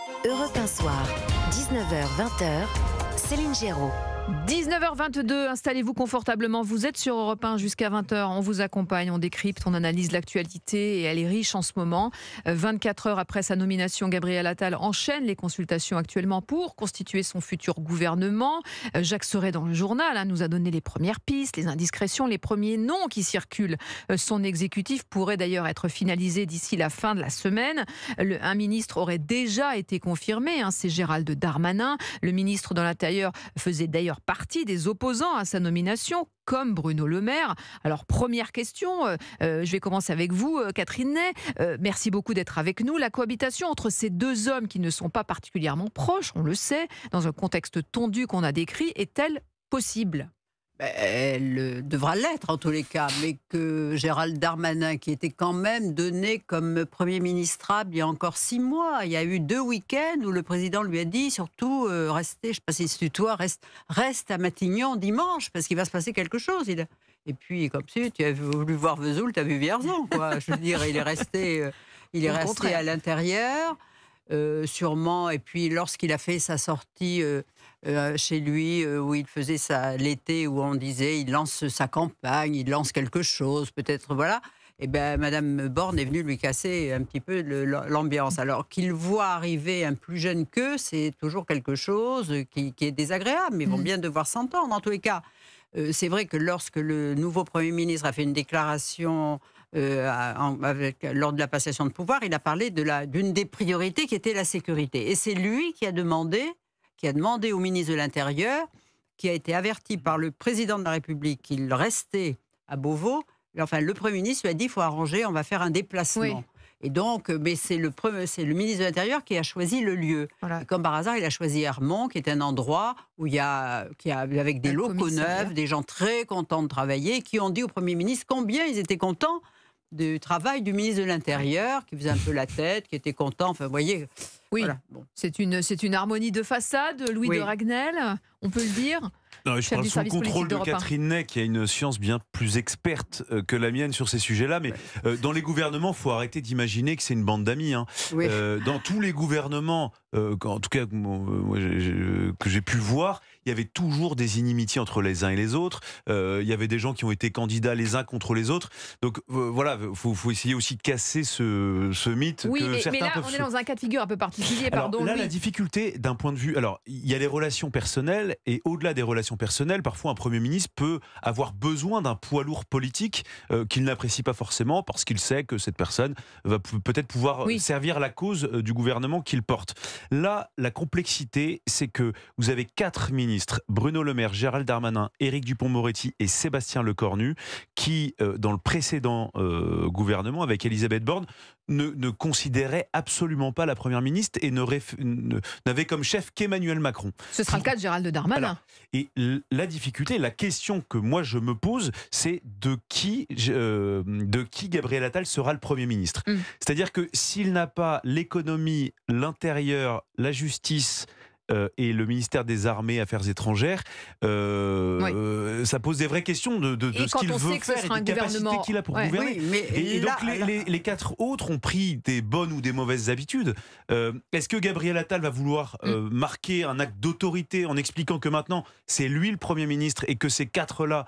Europe 1 Soir, 19h-20h, Céline Géraud. 19h22, installez-vous confortablement, vous êtes sur Europe 1 jusqu'à 20h, on vous accompagne, on décrypte, on analyse l'actualité et elle est riche en ce moment. 24 heures après sa nomination, Gabriel Attal enchaîne les consultations actuellement pour constituer son futur gouvernement. Jacques Serret dans le journal nous a donné les premières pistes, les indiscrétions, les premiers noms qui circulent. Son exécutif pourrait d'ailleurs être finalisé d'ici la fin de la semaine. Un ministre aurait déjà été confirmé, c'est Gérald Darmanin. Le ministre de l'Intérieur faisait d'ailleurs partie des opposants à sa nomination, comme Bruno Le Maire. Alors, première question, je vais commencer avec vous, Catherine Ney. Merci beaucoup d'être avec nous. La cohabitation entre ces deux hommes qui ne sont pas particulièrement proches, on le sait, dans un contexte tendu qu'on a décrit, est-elle possible ? Elle devra l'être en tous les cas, mais que Gérald Darmanin, qui était quand même donné comme Premier ministrable il y a encore 6 mois, il y a eu 2 week-ends où le président lui a dit surtout restez, je ne sais pas si c'est toi, reste à Matignon dimanche parce qu'il va se passer quelque chose. Et puis comme si tu as voulu voir Vesoul, tu as vu Vierzon, quoi. Je veux dire, il est resté à l'intérieur. Sûrement, et puis lorsqu'il a fait sa sortie chez lui, où il faisait l'été, où on disait il lance sa campagne, il lance quelque chose, peut-être, voilà, et bien Madame Borne est venue lui casser un petit peu l'ambiance. Alors qu'il voit arriver un plus jeune qu'eux, c'est toujours quelque chose qui est désagréable, mais ils vont bien devoir s'entendre. En tous les cas, c'est vrai que lorsque le nouveau Premier ministre a fait une déclaration lors de la passation de pouvoir, il a parlé d'une des priorités qui était la sécurité. Et c'est lui qui a demandé au ministre de l'Intérieur, qui a été averti par le président de la République qu'il restait à Beauvau. Enfin, le Premier ministre lui a dit il faut arranger, on va faire un déplacement. Oui. Et donc, mais c'est le ministre de l'Intérieur qui a choisi le lieu. Voilà. Et comme par hasard, il a choisi Hermont, qui est un endroit où avec des locaux neufs, des gens très contents de travailler, qui ont dit au Premier ministre combien ils étaient contents du travail du ministre de l'Intérieur, qui faisait un peu la tête, qui était content. Enfin, vous voyez. Oui, voilà. Bon. C'est une harmonie de façade, Louis de Ragnel, on peut le dire. Non, je parle sous le contrôle de Catherine Ney, qui a une science bien plus experte que la mienne sur ces sujets-là. Mais dans les gouvernements, il faut arrêter d'imaginer que c'est une bande d'amis. Oui. Dans tous les gouvernements, en tout cas que j'ai pu voir, il y avait toujours des inimitiés entre les uns et les autres. Il y avait des gens qui ont été candidats les uns contre les autres. Donc voilà, faut essayer aussi de casser ce mythe que certains peuvent... on est dans un cas de figure un peu particulier. Alors, là, la difficulté d'un point de vue... Alors, il y a les relations personnelles, et au-delà des relations personnelles, parfois un Premier ministre peut avoir besoin d'un poids lourd politique qu'il n'apprécie pas forcément, parce qu'il sait que cette personne va peut-être pouvoir servir la cause du gouvernement qu'il porte. Là, la complexité, c'est que vous avez 4 ministres, Bruno Le Maire, Gérald Darmanin, Éric Dupond-Moretti et Sébastien Lecornu, qui, dans le précédent gouvernement, avec Elisabeth Borne, ne considérait absolument pas la Première ministre et n'avait comme chef qu'Emmanuel Macron. Ce sera le cas de Gérald Darmanin. Alors, et la difficulté, la question que moi je me pose, c'est de qui Gabriel Attal sera le Premier ministre. C'est-à-dire que s'il n'a pas l'économie, l'intérieur, la justice... et le ministère des Armées, Affaires étrangères, ça pose des vraies questions de ce qu'il veut faire et des capacités qu'il a pour gouverner. Et donc les 4 autres ont pris des bonnes ou des mauvaises habitudes. Est-ce que Gabriel Attal va vouloir marquer un acte d'autorité en expliquant que maintenant c'est lui le Premier ministre et que ces 4-là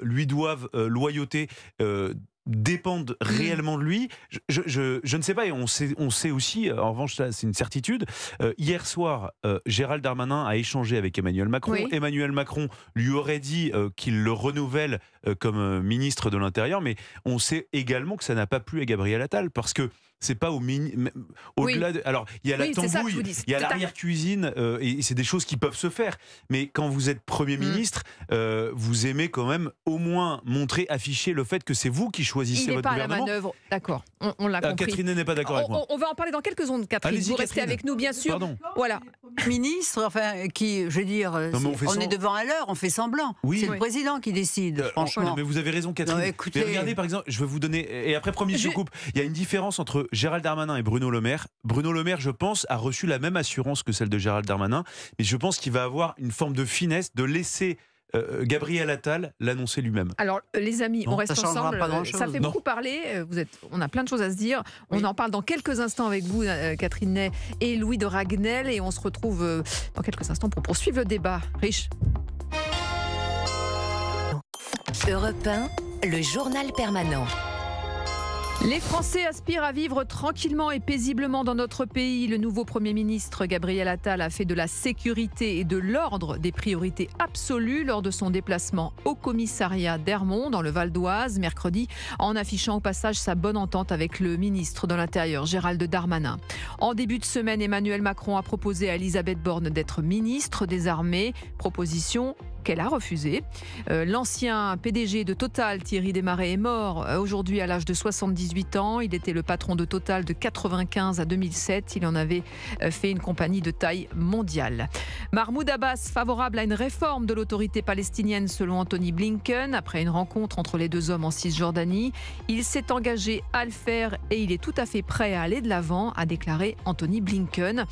lui doivent loyauté dépendent réellement de lui, je ne sais pas, et on sait aussi, en revanche, ça, c'est une certitude, hier soir, Gérald Darmanin a échangé avec Emmanuel Macron. Emmanuel Macron lui aurait dit qu'il le renouvelle comme ministre de l'Intérieur, mais on sait également que ça n'a pas plu à Gabriel Attal, parce que c'est pas au-delà de... Alors, il y a la tambouille, il y a l'arrière-cuisine, et c'est des choses qui peuvent se faire. Mais quand vous êtes Premier ministre, vous aimez quand même au moins afficher le fait que c'est vous qui choisissez votre gouvernement. Il n'est pas à la manœuvre, d'accord, on l'a compris. Catherine n'est pas d'accord avec moi. On va en parler dans quelques secondes, Catherine. Vous restez avec nous, bien sûr. Pardon. Voilà. Ministre, enfin, qui, je veux dire, on est devant un leurre, on fait semblant. C'est le président qui décide, franchement. Mais vous avez raison, Catherine. Écoutez... Mais regardez, par exemple, je vais vous donner... Et après, promis, je coupe. Il y a une différence entre Gérald Darmanin et Bruno Le Maire. Bruno Le Maire, je pense, a reçu la même assurance que celle de Gérald Darmanin, mais je pense qu'il va avoir une forme de finesse de laisser Gabriel Attal l'annonçait lui-même. Alors, les amis, Bon, on reste ça changera ensemble. pas grand-chose. Ça fait Non. beaucoup parler. On a plein de choses à se dire. On Oui. en parle dans quelques instants avec vous, Catherine Ney et Louis de Ragnel. Et on se retrouve dans quelques instants pour poursuivre le débat. Riche. Europe 1, le journal permanent. Les Français aspirent à vivre tranquillement et paisiblement dans notre pays. Le nouveau Premier ministre Gabriel Attal a fait de la sécurité et de l'ordre des priorités absolues lors de son déplacement au commissariat d'Hermont dans le Val d'Oise mercredi, en affichant au passage sa bonne entente avec le ministre de l'Intérieur Gérald Darmanin. En début de semaine, Emmanuel Macron a proposé à Elisabeth Borne d'être ministre des Armées, proposition qu'elle a refusée. L'ancien PDG de Total, Thierry Desmarais, est mort aujourd'hui à l'âge de 78 ans. Il était le patron de Total de 1995 à 2007. Il en avait fait une compagnie de taille mondiale. Mahmoud Abbas, favorable à une réforme de l'autorité palestinienne selon Anthony Blinken, après une rencontre entre les deux hommes en Cisjordanie. Il s'est engagé à le faire et il est tout à fait prêt à aller de l'avant, a déclaré Anthony Blinken.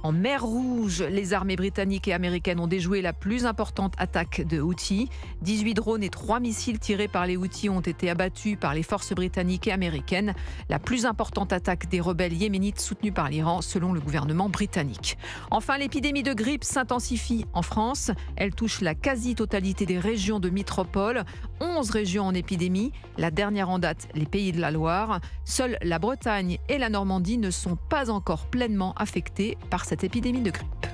En mer Rouge, les armées britanniques et américaines ont déjoué la plus importante attaque de Houthis. 18 drones et 3 missiles tirés par les Houthis ont été abattus par les forces britanniques et américaines. La plus importante attaque des rebelles yéménites soutenus par l'Iran, selon le gouvernement britannique. Enfin, l'épidémie de grippe s'intensifie en France. Elle touche la quasi-totalité des régions de métropole. 11 régions en épidémie. La dernière en date, les Pays de la Loire. Seules la Bretagne et la Normandie ne sont pas encore pleinement affectées par cette épidémie de grippe.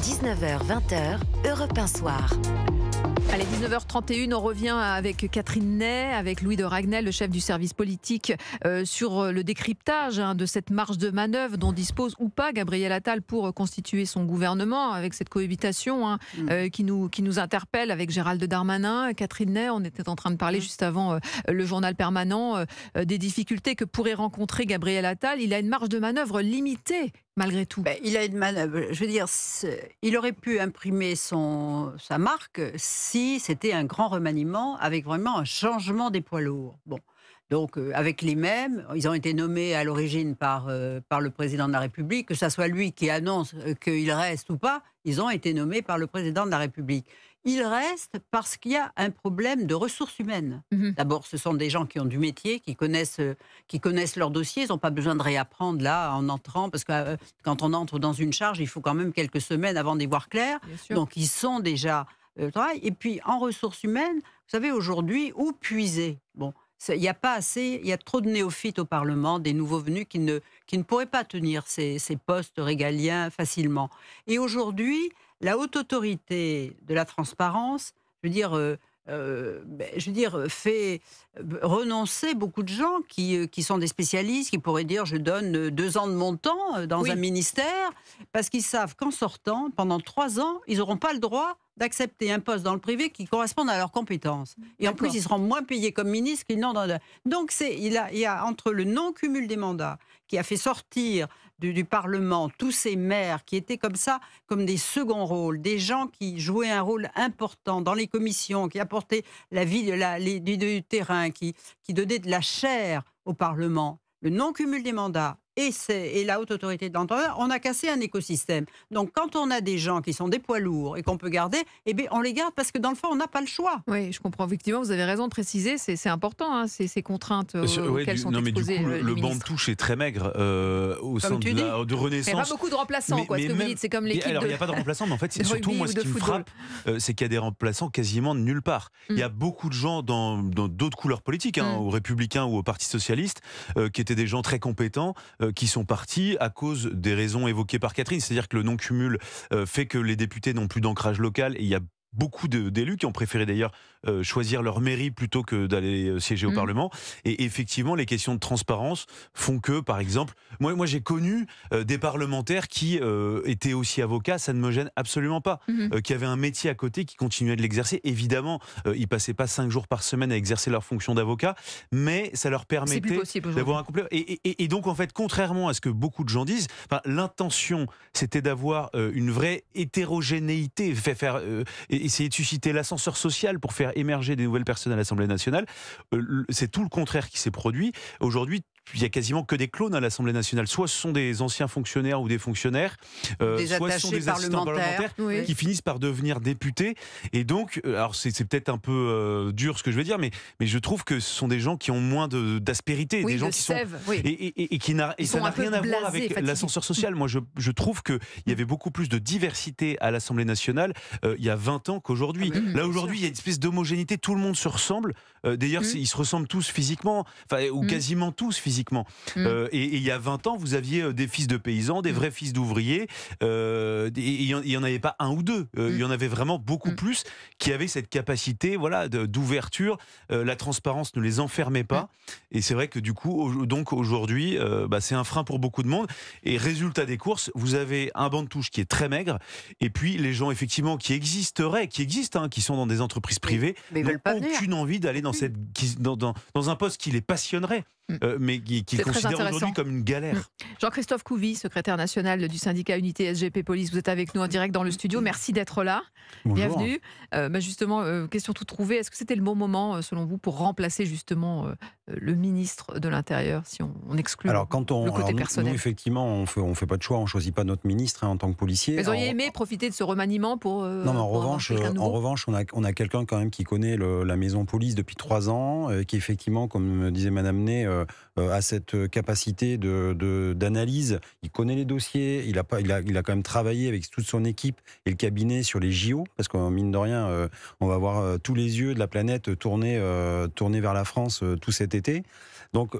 19h-20h, Europe 1 Soir. Allez, 19h31, on revient avec Catherine Ney, avec Louis de Ragnel, le chef du service politique, sur le décryptage de cette marge de manœuvre dont dispose ou pas Gabriel Attal pour constituer son gouvernement, avec cette cohabitation qui nous interpelle avec Gérald Darmanin. Catherine Ney, on était en train de parler juste avant le journal permanent des difficultés que pourrait rencontrer Gabriel Attal. Il a une marge de manœuvre limitée. Malgré tout. Il a une manœuvre. Je veux dire, il aurait pu imprimer sa marque si c'était un grand remaniement avec vraiment un changement des poids lourds. Bon. Donc, avec les mêmes, ils ont été nommés à l'origine par le président de la République, que ce soit lui qui annonce qu'il reste ou pas, ils ont été nommés par le président de la République. Ils restent parce qu'il y a un problème de ressources humaines. D'abord, ce sont des gens qui ont du métier, qui connaissent leur dossier. Ils n'ont pas besoin de réapprendre là en entrant, parce que quand on entre dans une charge, il faut quand même quelques semaines avant d'y voir clair. Donc, ils sont déjà au travail. Et puis, en ressources humaines, vous savez, aujourd'hui, où puiser ? Bon, il n'y a pas assez, il y a trop de néophytes au Parlement, des nouveaux venus qui ne pourraient pas tenir ces postes régaliens facilement. Et aujourd'hui, la haute autorité de la transparence, fait renoncer beaucoup de gens qui sont des spécialistes, qui pourraient dire je donne 2 ans de mon temps dans un ministère, parce qu'ils savent qu'en sortant, pendant 3 ans, ils n'auront pas le droit d'accepter un poste dans le privé qui corresponde à leurs compétences. Et en plus, ils seront moins payés comme ministres qu'ils n'ont dans... Donc, il y a entre le non-cumul des mandats qui a fait sortir du Parlement tous ces maires qui étaient comme ça, comme des seconds rôles, des gens qui jouaient un rôle important dans les commissions, qui apportaient la vie du terrain, qui donnaient de la chair au Parlement. Le non-cumul des mandats et la haute autorité de l'entreprise, on a cassé un écosystème. Donc, quand on a des gens qui sont des poids lourds et qu'on peut garder, eh bien, on les garde parce que dans le fond, on n'a pas le choix. Oui, je comprends. Effectivement, vous avez raison de préciser, c'est important, ces contraintes auxquelles sont exposés le banc de touche est très maigre au sein de Renaissance. Il n'y a pas beaucoup de remplaçants, ce que vous dites. C'est comme l'équipe alors, il n'y a pas de remplaçants, mais en fait, c'est surtout, moi, ce qui me frappe, c'est qu'il y a des remplaçants quasiment de nulle part. Il y a beaucoup de gens dans d'autres couleurs politiques, aux Républicains ou au Parti Socialiste, qui étaient des gens très compétents, qui sont partis à cause des raisons évoquées par Catherine. C'est-à-dire que le non-cumul fait que les députés n'ont plus d'ancrage local et il y a beaucoup d'élus qui ont préféré d'ailleurs choisir leur mairie plutôt que d'aller siéger au Parlement. Et effectivement, les questions de transparence font que, par exemple, moi j'ai connu des parlementaires qui étaient aussi avocats, ça ne me gêne absolument pas, qui avaient un métier à côté, qui continuaient de l'exercer. Évidemment, ils passaient pas 5 jours par semaine à exercer leur fonction d'avocat, mais ça leur permettait d'avoir un complet. Et donc, en fait, contrairement à ce que beaucoup de gens disent, l'intention, c'était d'avoir une vraie hétérogénéité, essayer de susciter l'ascenseur social pour faire émerger des nouvelles personnes à l'Assemblée nationale. C'est tout le contraire qui s'est produit. Aujourd'hui, il y a quasiment que des clones à l'Assemblée nationale. Soit ce sont des anciens fonctionnaires ou des fonctionnaires, des soit ce sont des assistants parlementaires oui. qui finissent par devenir députés. Et donc, alors c'est peut-être un peu dur ce que je vais dire, mais je trouve que ce sont des gens qui ont moins d'aspérité, Oui, des gens de qui sève, sont oui. et ça n'a rien à voir avec l'ascenseur social. Moi, je trouve qu'il y avait beaucoup plus de diversité à l'Assemblée nationale il y a 20 ans qu'aujourd'hui. Là, aujourd'hui, il y a une espèce d'homogénéité, tout le monde se ressemble. D'ailleurs, ils se ressemblent tous physiquement, ou quasiment tous physiquement. Et il y a 20 ans, vous aviez des fils de paysans, des vrais fils d'ouvriers. Il n'y en avait pas un ou deux. Il y en avait vraiment beaucoup plus qui avaient cette capacité d'ouverture. La transparence ne les enfermait pas. Et c'est vrai que du coup, donc aujourd'hui, c'est un frein pour beaucoup de monde. Et résultat des courses, vous avez un banc de touche qui est très maigre. Et puis les gens effectivement qui existent, qui sont dans des entreprises privées, n'ont aucune envie d'aller dans un poste qui les passionnerait. Mais qui considère aujourd'hui comme une galère. Jean-Christophe Couvi, secrétaire national du syndicat Unité SGP Police, vous êtes avec nous en direct dans le studio. Merci d'être là. Bonjour. Bienvenue. Justement, question toute trouvée. Est-ce que c'était le bon moment, selon vous, pour remplacer justement le ministre de l'Intérieur, si on exclut le côté personnel? Nous, effectivement, on fait pas de choix, on choisit pas notre ministre en tant que policier. Mais vous auriez aimé profiter de ce remaniement pour non, mais en revanche, on a quelqu'un quand même qui connaît la maison police depuis 3 ans, qui effectivement, comme disait Madame Ney, a cette capacité d'analyse. Il connaît les dossiers, il a quand même travaillé avec toute son équipe et le cabinet sur les JO, parce que mine de rien, on va voir tous les yeux de la planète tourner vers la France tout cet été. Donc,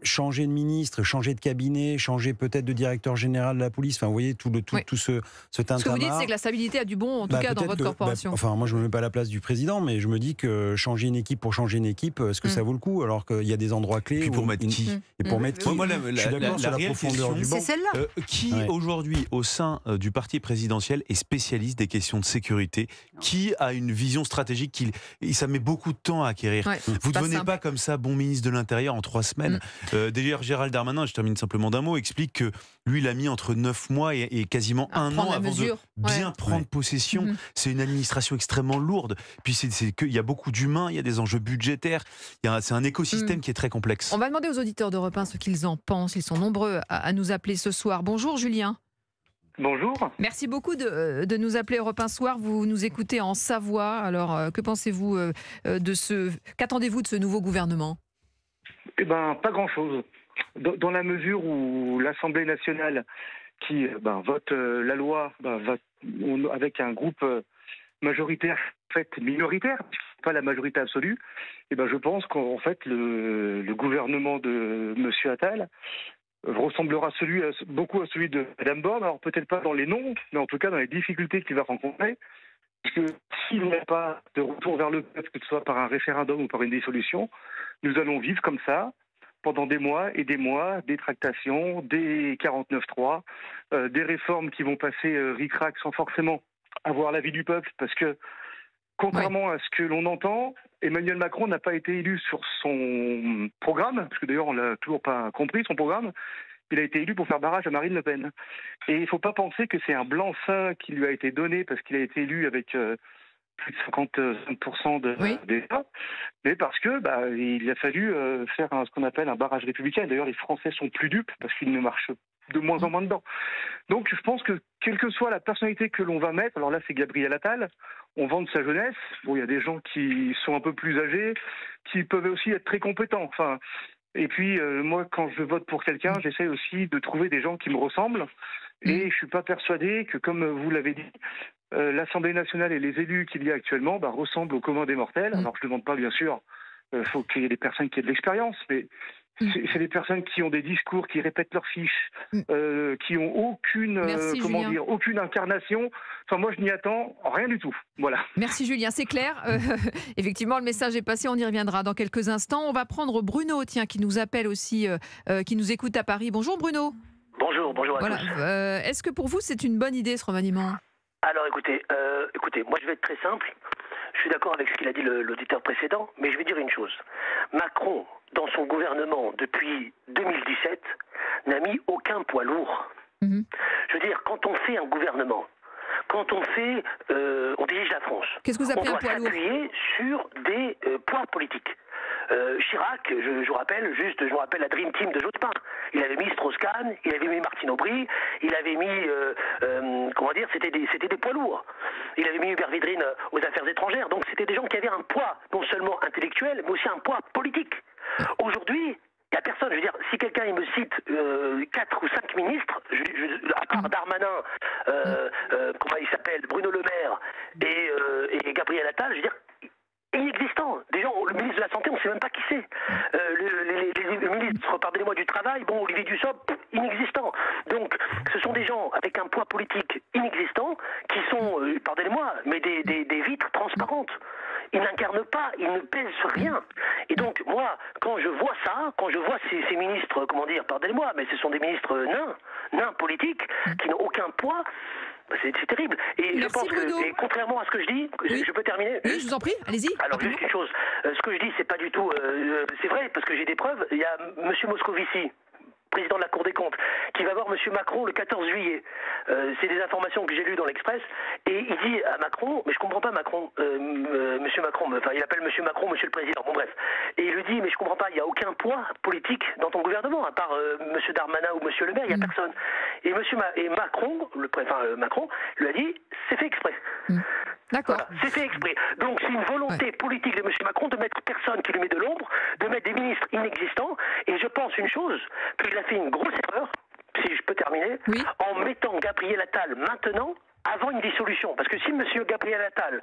changer de ministre, changer de cabinet, changer peut-être de directeur général de la police, enfin, vous voyez, tout ce tintamarre. Ce que vous dites, c'est que la stabilité a du bon, en tout cas, dans votre corporation. Moi, je ne me mets pas à la place du président, mais je me dis que changer une équipe pour changer une équipe, est-ce que ça vaut le coup? Alors qu'il y a des endroits clés. Et puis pour mettre qui? Et pour mettre qui? Moi, je suis d'accord sur la profondeur du banc. C'est celle-là. Qui, aujourd'hui, au sein du parti présidentiel, est spécialiste des questions de sécurité? Qui a une vision stratégique? Ça met beaucoup de temps à acquérir. Vous ne devenez pas comme ça bon ministre de l'Intérieur en 3 semaines. D'ailleurs, Gérald Darmanin, je termine simplement d'un mot, explique que lui, il a mis entre 9 mois et quasiment 1 an avant de bien prendre possession. C'est une administration extrêmement lourde. Puis il y a beaucoup d'humains, il y a des enjeux budgétaires. C'est un écosystème qui est très complexe. On va demander aux auditeurs d'Europe 1 ce qu'ils en pensent. Ils sont nombreux à nous appeler ce soir. Bonjour Julien. Bonjour. Merci beaucoup de nous appeler Europe 1 Soir. Vous nous écoutez en Savoie. Alors, que pensez-vous qu'attendez-vous de ce nouveau gouvernement? Eh ben, pas grand-chose. Dans la mesure où l'Assemblée nationale qui vote la loi avec un groupe majoritaire, en fait minoritaire, pas la majorité absolue, je pense qu'en fait le gouvernement de M. Attal ressemblera beaucoup à celui de Mme Borne. Alors peut-être pas dans les noms, mais en tout cas dans les difficultés qu'il va rencontrer. Parce que s'il n'y a pas de retour vers le peuple, que ce soit par un référendum ou par une dissolution, nous allons vivre comme ça pendant des mois, des tractations, des 49.3, des réformes qui vont passer ric-rac sans forcément avoir l'avis du peuple, parce que contrairement à ce que l'on entend, Emmanuel Macron n'a pas été élu sur son programme, parce que d'ailleurs on l'a toujours pas compris son programme. Il a été élu pour faire barrage à Marine Le Pen. Et il ne faut pas penser que c'est un blanc-seing qui lui a été donné parce qu'il a été élu avec plus de 55% des voix, mais parce que il a fallu faire ce qu'on appelle un barrage républicain. D'ailleurs, les Français sont plus dupes parce qu'ils ne marchent de moins en moins dedans. Donc je pense que quelle que soit la personnalité que l'on va mettre, alors là c'est Gabriel Attal, on vante sa jeunesse. Bon, il y a des gens qui sont un peu plus âgés, qui peuvent aussi être très compétents. Et puis, moi, quand je vote pour quelqu'un, j'essaie aussi de trouver des gens qui me ressemblent. Et je ne suis pas persuadé que, comme vous l'avez dit, l'Assemblée nationale et les élus qu'il y a actuellement ressemblent au commun des mortels. Alors, je ne demande pas, bien sûr, faut qu'il y ait des personnes qui aient de l'expérience, mais c'est des personnes qui ont des discours, qui répètent leurs fiches, qui ont aucune incarnation. Enfin, moi, je n'y attends rien du tout. Voilà. Merci Julien, c'est clair. Effectivement, le message est passé, on y reviendra dans quelques instants. On va prendre Bruno, qui nous appelle aussi, qui nous écoute à Paris. Bonjour Bruno. Bonjour à tous. Est-ce que pour vous, c'est une bonne idée ce remaniement? Alors écoutez, moi je vais être très simple. Je suis d'accord avec ce qu'il a dit l'auditeur précédent, mais je vais dire une chose. Macron, dans son gouvernement depuis 2017, n'a mis aucun poids lourd. Je veux dire, quand on fait un gouvernement, quand on dirige la France, qu'est-ce que vous appelez un poids lourd? On doit s'appuyer sur des poids politiques. Chirac, je vous rappelle, je me rappelle la Dream Team de Jospin. Il avait mis Strauss-Kahn, il avait mis Martine Aubry, il avait mis, c'était des poids lourds. Il avait mis Hubert Védrine aux affaires étrangères. Donc c'était des gens qui avaient un poids, non seulement intellectuel, mais aussi un poids politique. Aujourd'hui, il n'y a personne. Je veux dire, si quelqu'un il me cite 4 ou 5 ministres, à part Darmanin, comment il s'appelle, Bruno Le Maire et Gabriel Attal, je veux dire, inexistant. Des gens, le ministre de la Santé, on ne sait même pas qui c'est. Le ministre, pardonnez-moi, du Travail, bon, Olivier Dussopt, inexistant. Donc, ce sont des gens avec un poids politique inexistant qui sont, pardonnez-moi, mais des vitres transparentes. Ils n'incarnent pas, ils ne pèsent rien. Et donc, moi, quand je vois ça, quand je vois ces ministres, comment dire, pardonnez-moi, mais ce sont des ministres nains politiques, qui n'ont aucun poids, c'est terrible. Et Merci je pense Bruno. que, et contrairement à ce que je dis, Oui. je peux terminer? Oui, je vous en prie, allez-y. Alors, juste une chose, ce que je dis, c'est pas du tout... c'est vrai, parce que j'ai des preuves. Il y a M. Moscovici, président de la Cour des comptes, qui va voir M. Macron le 14 juillet. C'est des informations que j'ai lues dans l'Express. Et il dit à Macron, mais je comprends pas Macron, M. Macron, enfin il appelle M. Macron, Monsieur le Président, bon bref. Et il lui dit, mais je comprends pas, il n'y a aucun poids politique dans ton gouvernement, à part M. Darmanin ou M. Le Maire, il n'y a personne. Et Macron, Macron, lui a dit, c'est fait exprès. D'accord. Voilà, c'est fait exprès. Donc c'est une volonté politique de M. Macron de mettre personne qui lui met de l'ombre, de mettre des ministres inexistants. Et je pense une chose, qu'il a fait une grosse erreur, si je peux terminer, en mettant Gabriel Attal maintenant avant une dissolution. Parce que si M. Gabriel Attal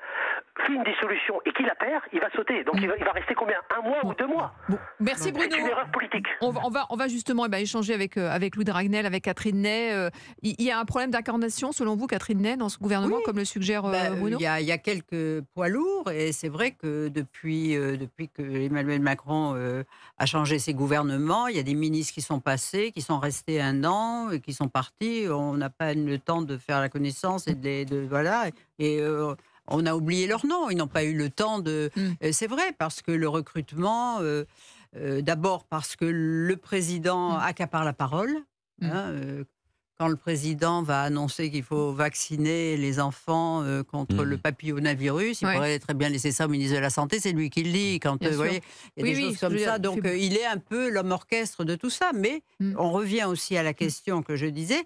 fait une dissolution et qu'il la perd, il va sauter. Donc il va rester combien? 1 mois ou 2 mois? Bon, merci Bruno. C'est une erreur politique. On va justement échanger avec Louis de Ragnel, avec Catherine Ney. Il y a un problème d'incarnation, selon vous, Catherine Ney, dans ce gouvernement, comme le suggère Bruno? Il y a quelques poids lourds, et c'est vrai que depuis que Emmanuel Macron a changé ses gouvernements, il y a des ministres qui sont passés, qui sont restés 1 an, et qui sont partis. On n'a pas eu le temps de faire la connaissance et on a oublié leur nom. Ils n'ont pas eu le temps de... C'est vrai, parce que le recrutement... d'abord parce que le président accapare la parole. Quand le président va annoncer qu'il faut vacciner les enfants contre le papillomavirus, il pourrait très bien laisser ça au ministre de la Santé, c'est lui qui le dit. Quand vous voyez, il y a des choses comme ça. Donc il est un peu l'homme orchestre de tout ça. Mais on revient aussi à la question que je disais,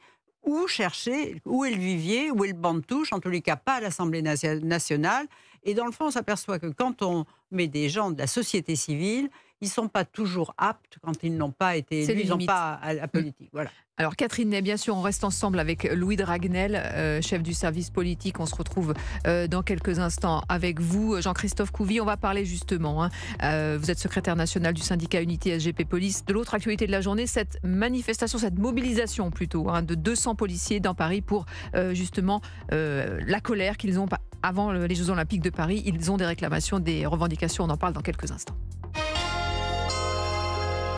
où chercher, où est le vivier, où est le banc de touche, en tous les cas pas à l'Assemblée nationale. Et dans le fond, on s'aperçoit que quand on met des gens de la société civile, ils ne sont pas toujours aptes quand ils n'ont pas été élus, ils n'ont pas à la politique. Voilà. Alors Catherine Ney, bien sûr, on reste ensemble avec Louis de Ragnel, chef du service politique. On se retrouve dans quelques instants avec vous, Jean-Christophe Couvi. On va parler justement, vous êtes secrétaire national du syndicat Unité SGP Police. De l'autre actualité de la journée, cette manifestation, cette mobilisation plutôt, de 200 policiers dans Paris pour justement la colère qu'ils ont avant les Jeux Olympiques de Paris. Ils ont des réclamations, des revendications. On en parle dans quelques instants.